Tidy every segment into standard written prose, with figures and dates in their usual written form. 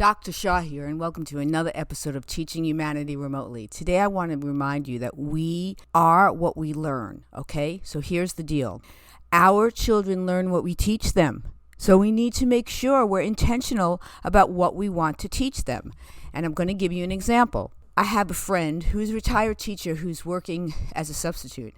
Dr. Shaw here, and welcome to another episode of Teaching Humanity Remotely. Today I want to remind you that we are what we learn, okay? So here's the deal. Our children learn what we teach them. So we need to make sure we're intentional about what we want to teach them. And I'm going to give you an example. I have a friend who's a retired teacher who's working as a substitute.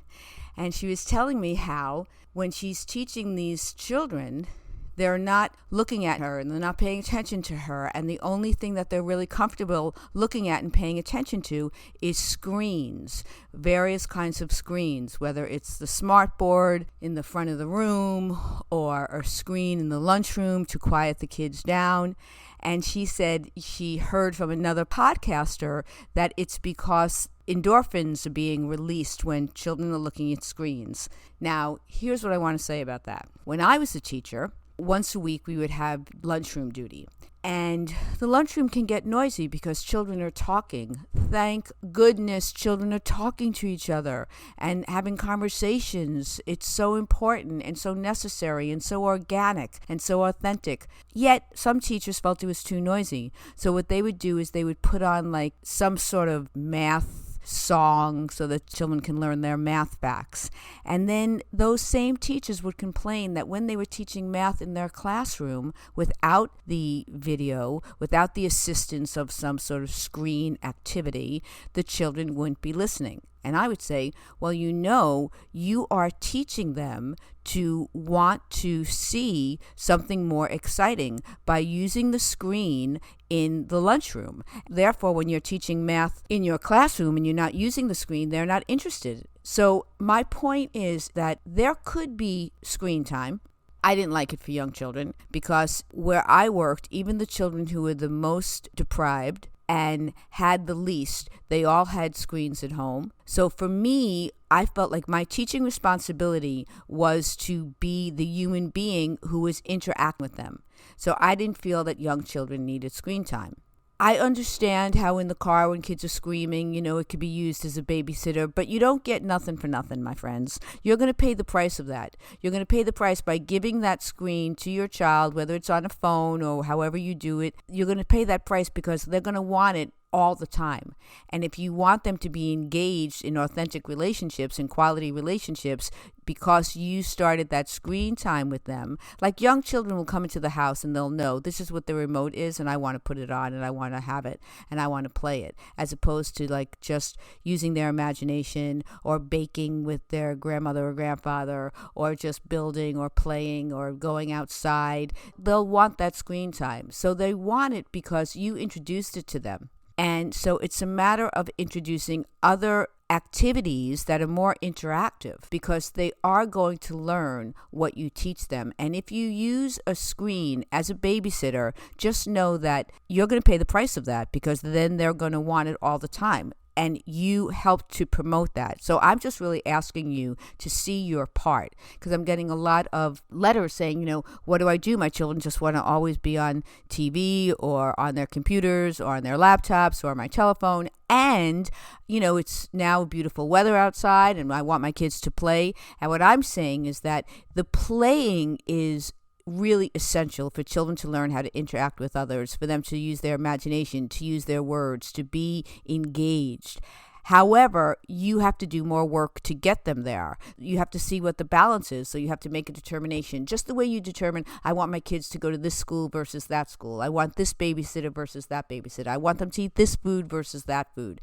And she was telling me how when she's teaching these children, they're not looking at her and they're not paying attention to her. And the only thing that they're really comfortable looking at and paying attention to is screens, various kinds of screens, whether it's the smart board in the front of the room or a screen in the lunchroom to quiet the kids down. And she said she heard from another podcaster that it's because endorphins are being released when children are looking at screens. Now, here's what I want to say about that. When I was a teacher, once a week we would have lunchroom duty. And the lunchroom can get noisy because children are talking. Thank goodness children are talking to each other and having conversations. It's so important and so necessary and so organic and so authentic. Yet some teachers felt it was too noisy. So what they would do is they would put on like some sort of math song so that children can learn their math facts. And then those same teachers would complain that when they were teaching math in their classroom without the video, without the assistance of some sort of screen activity, the children wouldn't be listening. And I would say, well, you are teaching them to want to see something more exciting by using the screen in the lunchroom. Therefore, when you're teaching math in your classroom and you're not using the screen, they're not interested. So my point is that there could be screen time. I didn't like it for young children because where I worked, even the children who were the most deprived and had the least, they all had screens at home. So for me, I felt like my teaching responsibility was to be the human being who was interacting with them. So I didn't feel that young children needed screen time. I understand how in the car when kids are screaming, it could be used as a babysitter, but you don't get nothing for nothing, my friends. You're going to pay the price of that. You're going to pay the price by giving that screen to your child, whether it's on a phone or however you do it. You're going to pay that price because they're going to want it all the time. And if you want them to be engaged in authentic relationships and quality relationships because you started that screen time with them, like young children will come into the house and they'll know this is what the remote is and I want to put it on and I want to have it and I want to play it, as opposed to like just using their imagination or baking with their grandmother or grandfather or just building or playing or going outside. They'll want that screen time. So they want it because you introduced it to them. And so it's a matter of introducing other activities that are more interactive because they are going to learn what you teach them. And if you use a screen as a babysitter, just know that you're going to pay the price of that because then they're going to want it all the time. And you help to promote that. So I'm just really asking you to see your part because I'm getting a lot of letters saying, what do I do? My children just want to always be on TV or on their computers or on their laptops or my telephone. And, it's now beautiful weather outside and I want my kids to play. And what I'm saying is that the playing is really essential for children to learn how to interact with others, for them to use their imagination, to use their words, to be engaged. However, you have to do more work to get them there. You have to see what the balance is, so you have to make a determination. Just the way you determine, I want my kids to go to this school versus that school. I want this babysitter versus that babysitter. I want them to eat this food versus that food.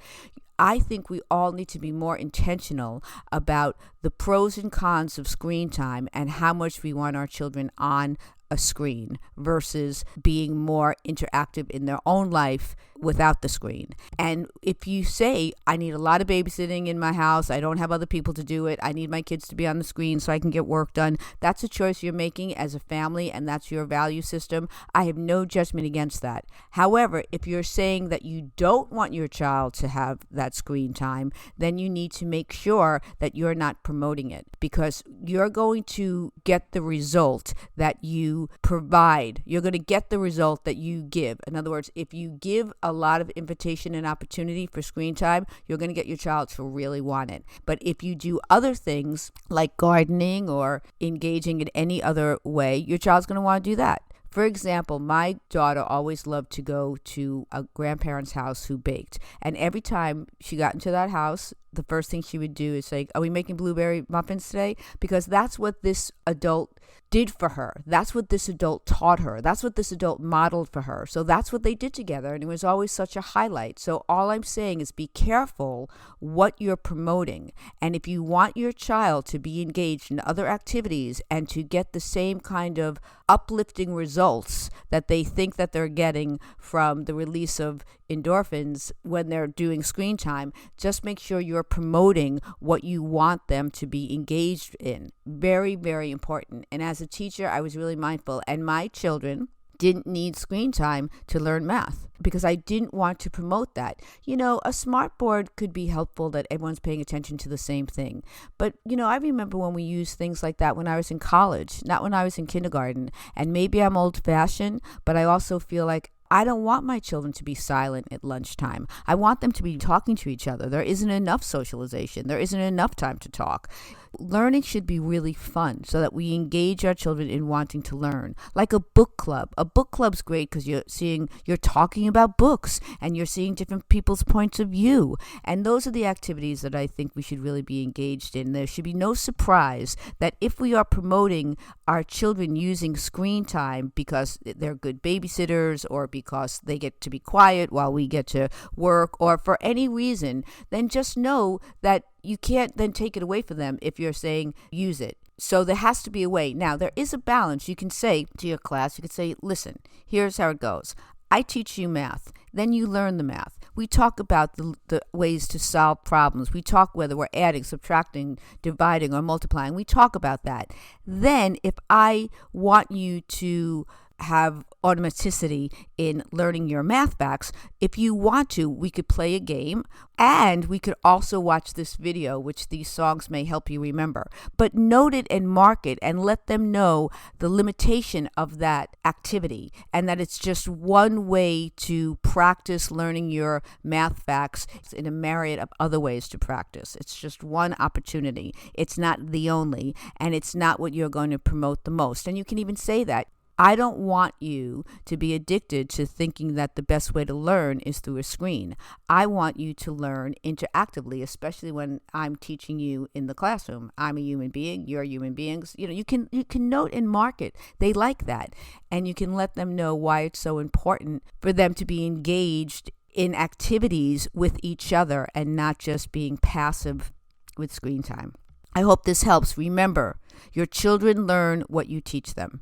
I think we all need to be more intentional about the pros and cons of screen time and how much we want our children on a screen versus being more interactive in their own life without the screen. And if you say, I need a lot of babysitting in my house, I don't have other people to do it, I need my kids to be on the screen so I can get work done, that's a choice you're making as a family and that's your value system. I have no judgment against that. However, if you're saying that you don't want your child to have that screen time, then you need to make sure that you're not promoting it because you're going to get the result that you provide. You're going to get the result that you give. In other words, if you give a lot of invitation and opportunity for screen time, you're going to get your child to really want it. But if you do other things like gardening or engaging in any other way, your child's going to want to do that. For example, my daughter always loved to go to a grandparent's house who baked. And every time she got into that house, the first thing she would do is say, are we making blueberry muffins today? Because that's what this adult did for her. That's what this adult taught her. That's what this adult modeled for her. So that's what they did together. And it was always such a highlight. So all I'm saying is be careful what you're promoting. And if you want your child to be engaged in other activities and to get the same kind of uplifting results that they think that they're getting from the release of endorphins when they're doing screen time, just make sure you're promoting what you want them to be engaged in. Very, very important. And as a teacher, I was really mindful. And my children didn't need screen time to learn math because I didn't want to promote that. You know, a smart board could be helpful that everyone's paying attention to the same thing. But, you know, I remember when we used things like that when I was in college, not when I was in kindergarten. And maybe I'm old-fashioned, but I also feel like I don't want my children to be silent at lunchtime. I want them to be talking to each other. There isn't enough socialization. There isn't enough time to talk. Learning should be really fun so that we engage our children in wanting to learn. Like a book club. A book club's great because you're talking about books and you're seeing different people's points of view. And those are the activities that I think we should really be engaged in. There should be no surprise that if we are promoting our children using screen time because they're good babysitters or because they get to be quiet while we get to work or for any reason, then just know that you can't then take it away from them if you're saying use it. So there has to be a way. Now, there is a balance. You can say to your class, you can say, listen, here's how it goes. I teach you math. Then you learn the math. We talk about the ways to solve problems. We talk whether we're adding, subtracting, dividing, or multiplying. We talk about that. Then if I want you to have automaticity in learning your math facts, if you want to, we could play a game and we could also watch this video, which these songs may help you remember. But note it and mark it and let them know the limitation of that activity and that it's just one way to practice learning your math facts in a myriad of other ways to practice. It's just one opportunity. It's not the only, and it's not what you're going to promote the most. And you can even say that. I don't want you to be addicted to thinking that the best way to learn is through a screen. I want you to learn interactively, especially when I'm teaching you in the classroom. I'm a human being, you're human beings. You know, you can note and mark it. They like that. And you can let them know why it's so important for them to be engaged in activities with each other and not just being passive with screen time. I hope this helps. Remember, your children learn what you teach them.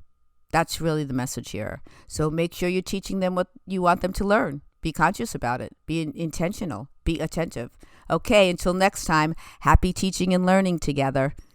That's really the message here. So make sure you're teaching them what you want them to learn. Be conscious about it. Be intentional. Be attentive. Okay, until next time, happy teaching and learning together.